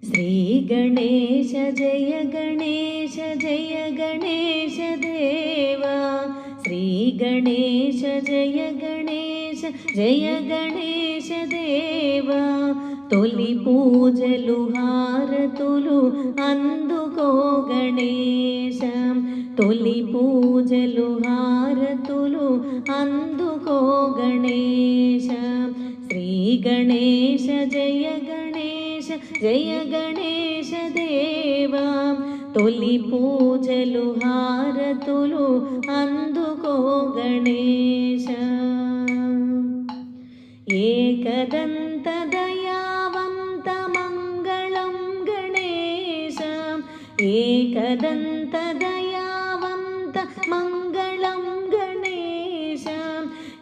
श्रीगणेश जय गणेश जय गणेश देवा। श्रीगणेश जय गणेश जय गणेश देवा। तोलि पूजलु हारतुलु अंदुको गणेश। तोलि पूजलु हारतुलु अंदुको गणेश। श्रीगणेश जय गणेश जय गणेश देवा। तोलि पूजलु हारतुलु अंदुको गणेश। एकदंत दयावंत मंगलं गणेश। एकदंत दयावंत मंगलं गणेश।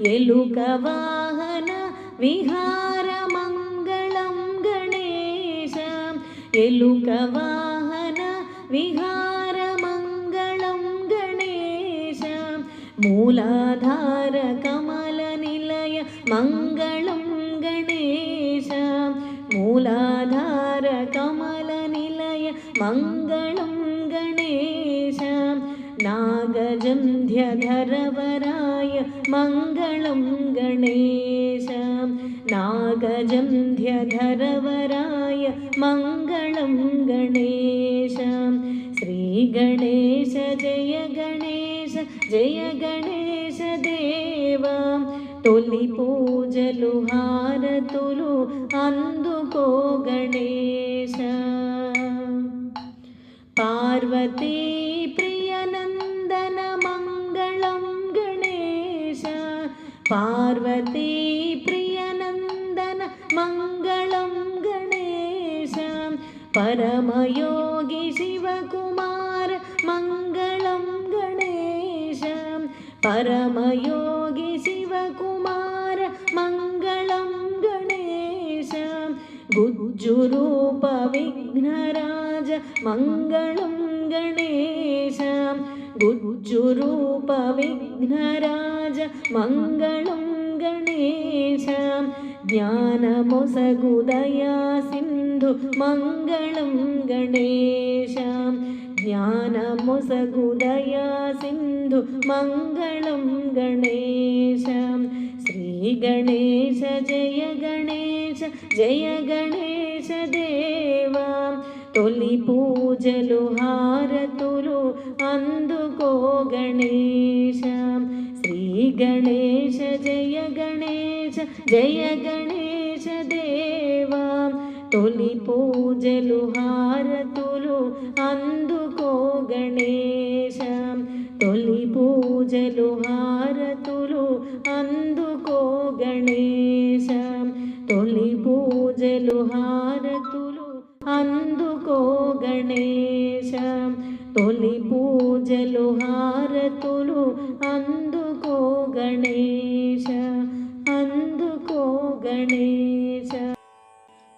एलुक वाहन विहार मंगलं गणेश। एलुक वाहन विहार मंगलं गणेश। मूलाधार कमल निलय मंगलं गणेश। मूलाधार कमल निलय मंगलं गणेश। नागजन्ध्यधरवराय मंगलं गणेश। नागजन्ध्यधरवराय मंगलं गणेश। श्रीगणेश जय गणेश जय गणेश देवा। तोलि पूजलु हारतुलु अंदुको गणेश। पार्वती प्रियनंदन मंगलं गणेश। पार्वती प्रियनंदन मंगलं गणेश। परमयोगी शिवकुमार मंगलं गणेश। परमयोगी शिवकुमार मंगलं गणेश। गुज्जुरूप विघ्नराज मंगलं गणेश। गुज्जुरूप विघ्नराज मंगलं गणेश। ज्ञानमोसगुदया सिंधु मंगलं गणेश। ज्ञानमोसगुदया सिंधु मंगलं गणेश। श्रीगणेश जय गणेश जय गणेश देवा। तोलि पूजलु हारतुलु अंदुको गणेश। श्रीगणेश जय गणेश जय गणेश देवा। तोलि पूजलु हारतुलु अंदुको गणेश। तोलि पूजलु हारतुलु अंदुको गणेश। तोलि पूजलु हारतुलु अंदुको गणेश। तोलि पूजलु हारतुलु अंदुको गणेश। अंदुको गणेश।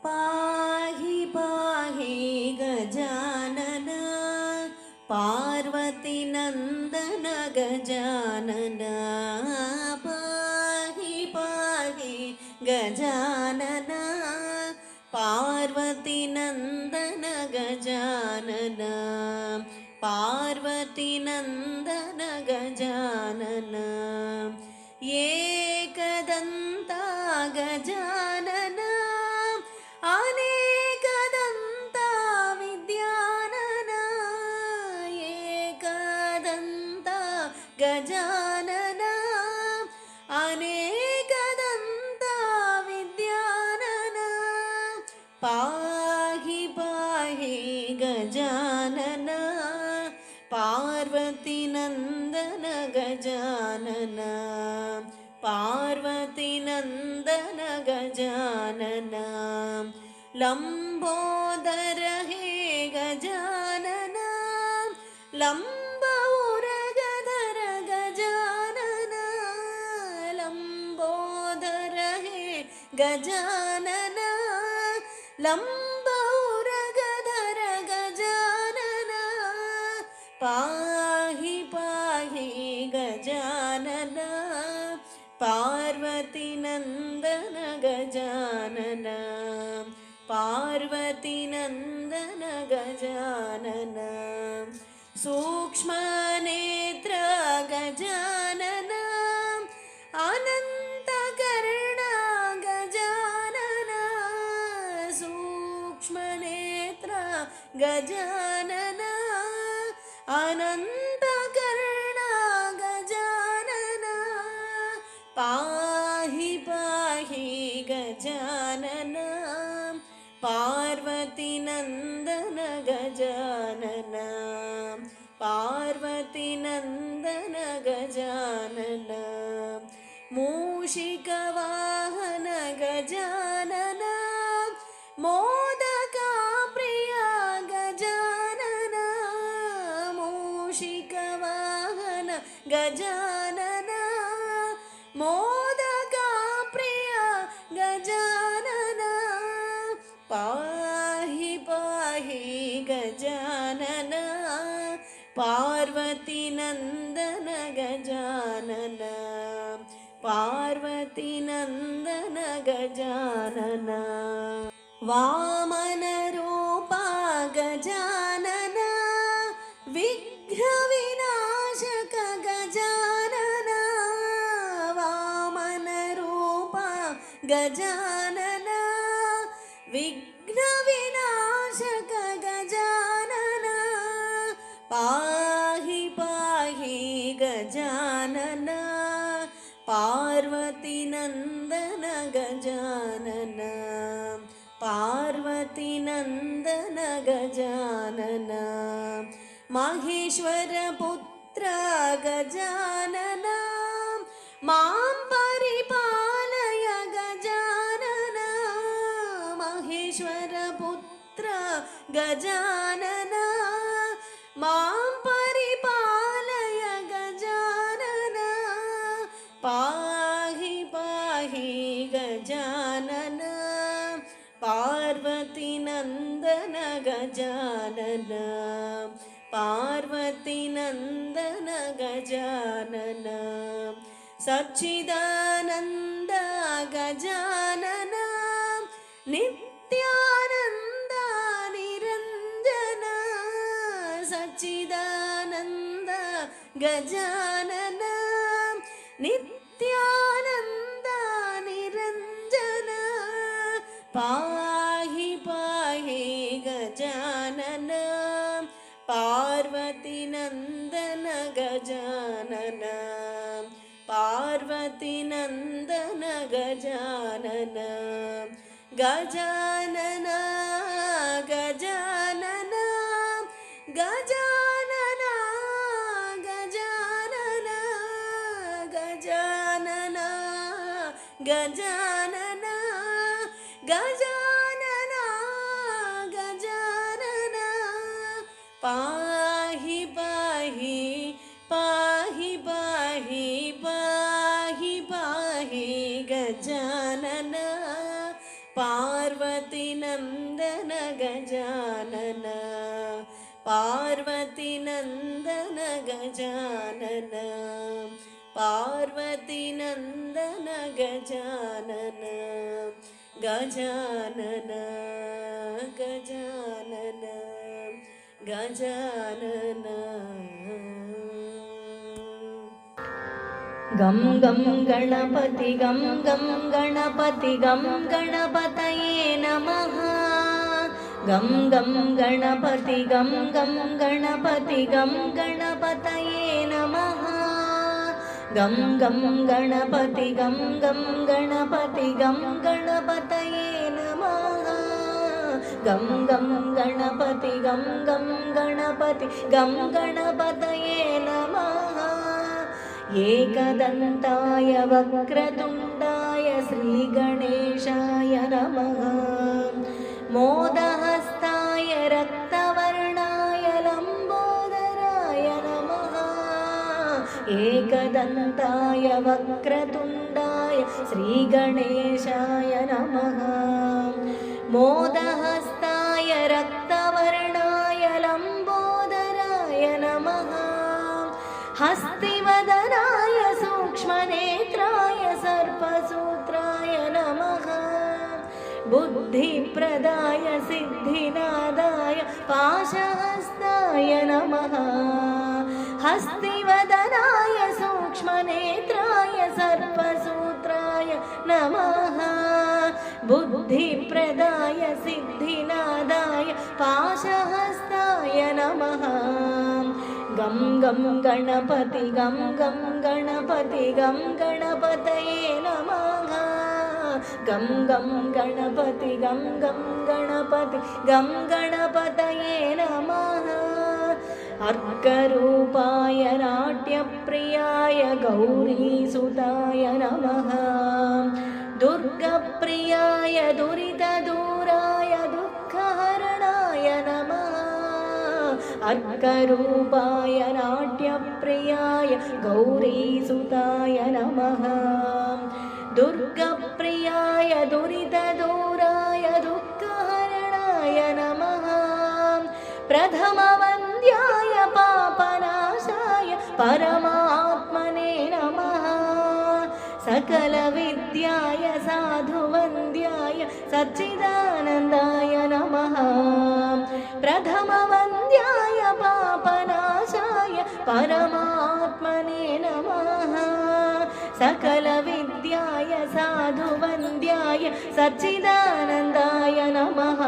पाहि पाहि गजानन पार्वती नंदन गजानन। पाहि पाहि गजानन पार्वती नंदन गजानन। पार्वती नंदन गजानन। एकदंता गजानन अनेकदंता विद्यानन। एकदंता गजानन अनेकदंता विद्यानन। पाहि पाहि गजानन पार्वती नंदन गजानन। पार्वती नंदन गजानन। लंबोदर हे गजानन लंबोरगधर गजानन। लंबोदर हे गजानन लंबोरगधर गजानन। पाहि पाहि गजानन पार्वती नंदन गजानन। पार्वती पार्वतीनन्दन गजानन सूक्ष्मनेत्र गजानन अनन्तकर्ण गजानन सूक्ष्मनेत्र गजानन अनन्तकर्ण गजानन पाहि पाहि गजानन पार्वतीनन्दन गजानन पार्वतीनन्दन गजानन मूषिकवाहन गजानन मोदकप्रिय गजानन मूषिकवाहन गजानन मोदकप्रिय गजानन पाहि पाहि गजानन पार्वतीनन्दन गजानन पार्वतीनन्दन गजानन वामनरूपा गजानन विघ्नविनाशक गजानन वामनरूपा गजानन विघ्नविनाशक गजानन पाहि पाहि गजानन पार्वतीनन्दन गजानन पार्वतीनन्दन गजानन माहेश्वरपुत्र गजानन मां परिपालय गजानन माहेश्वरपुत्र गजानन मां परिपालय गजानन पाहि पाहि गजानन पार्वतीनन्दन गजानन पार्वतीनन्दन गजानन सच्चिदानन्द गजानन नित्यानन्द निरञ्जन सच्चिदानन्द गजानन नित्यानन्द निरञ्जन पाहि पाहि गजानन पार्वतीनन्दन गजानन पार्वतीनन्दन गजानन गजानन गजानन गजानन गजानन गजानन गजानन गजानन गजानन पाहि पाहि पाहि पाहि पाहि पाहि गजानन पार्वतीनन्दन गजानन पार्वतीनन्दन गजानन पार्वतीनन्दन गजानन गजानन गजानन गजानन गं गं गणपति गं गं गणपति गं गणपतये नमः गं गं गणपति गं गं गणपति गं गणपतये नमः गं गं गणपति गं गं गणपति गं गणपतये नमः गं गं गणपति गं गं गणपति गं गणपतये नमः एकदन्ताय वक्रतुण्डाय श्रीगणेशाय नमः मोदहस्ताय रक्तवर्णाय लम्बोदराय नमः एकदन्ताय वक्रतुण्डाय श्रीगणेशाय नमः मोदहस्ताय रक्तवर्णाय लम्बोदराय नमः हस्तिवदनाय सूक्ष्मनेत्राय सर्पसूत्राय नमः बुद्धि बुद्धिप्रदाय सिद्धिनादाय पाशहस्ताय नमः हस्तिवदनाय सूक्ष्मनेत्राय सर्पसूत्राय नमः बुद्धिप्रदाय सिद्धिनादाय पाशहस्ताय नमः गं गं गणपति गं गं गणपति गं गणपतये नमः गं गं गणपति गं गं गणपति गं गणपतये नमः अर्करूपाय नाट्यप्रियाय गौरीसुताय नमः दुर्गप्रियाय दुरितदूराय दुःखहरणाय नमः अर्करूपाय नाट्यप्रियाय गौरीसुताय नमः दुर्गप्रियाय दुरितदूराय दुःखहरणाय नमः प्रथमवन्द्याय पापनाशाय परमात्मने नमः सकलविद्याय साधुवन्द्याय सच्चिदानन्दाय नमः प्रथमवन्द्याय पापनाशाय परमात्मने नमः सकलविद्याय साधुवन्द्याय सच्चिदानन्दाय नमः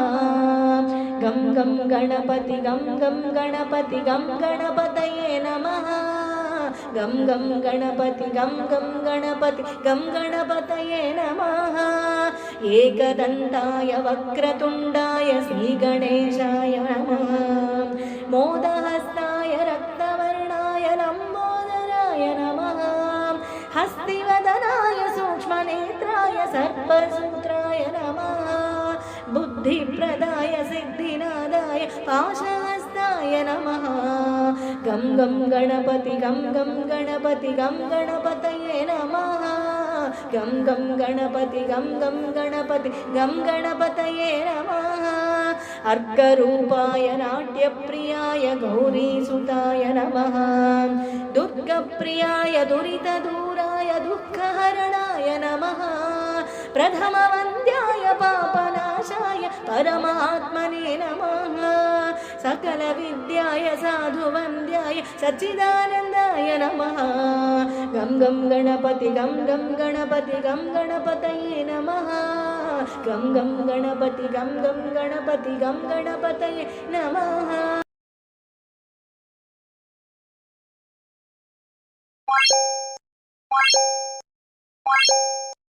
गं गं गणपति गं गं गणपति गं गणपतये नमः गं गं गणपति गं गं गणपति गं गणपतये नमः एकदन्ताय वक्रतुण्डाय श्रीगणेशाय नमः मोदहस्ताय रक्तवर्णाय लम्बोदराय नमः हस्तिवदनाय सूक्ष्मनेत्राय सर्पसूत्राय नमः बुद्धिप्रदाय सिद्धिनादाय पाशहस्ताय नमः गं गं गणपति गं गं गणपति गं गणपतये नमः गं गं गणपति गं गं गणपति गं गणपतये नमः अर्करूपाय नाट्यप्रियाय गौरीसुताय नमः दुर्गप्रियाय दुरितदूराय दुःखहरणाय नमः प्रथमवन्द्याय पापनाशाय परमात्मने नमः सकलविद्याय साधुवन्द्याय सच्चिदानन्दाय नमः गं गं गणपति गं गं गणपति गं गणपतये नमः गं गं गणपति गं गं गणपति गं गणपतये नमः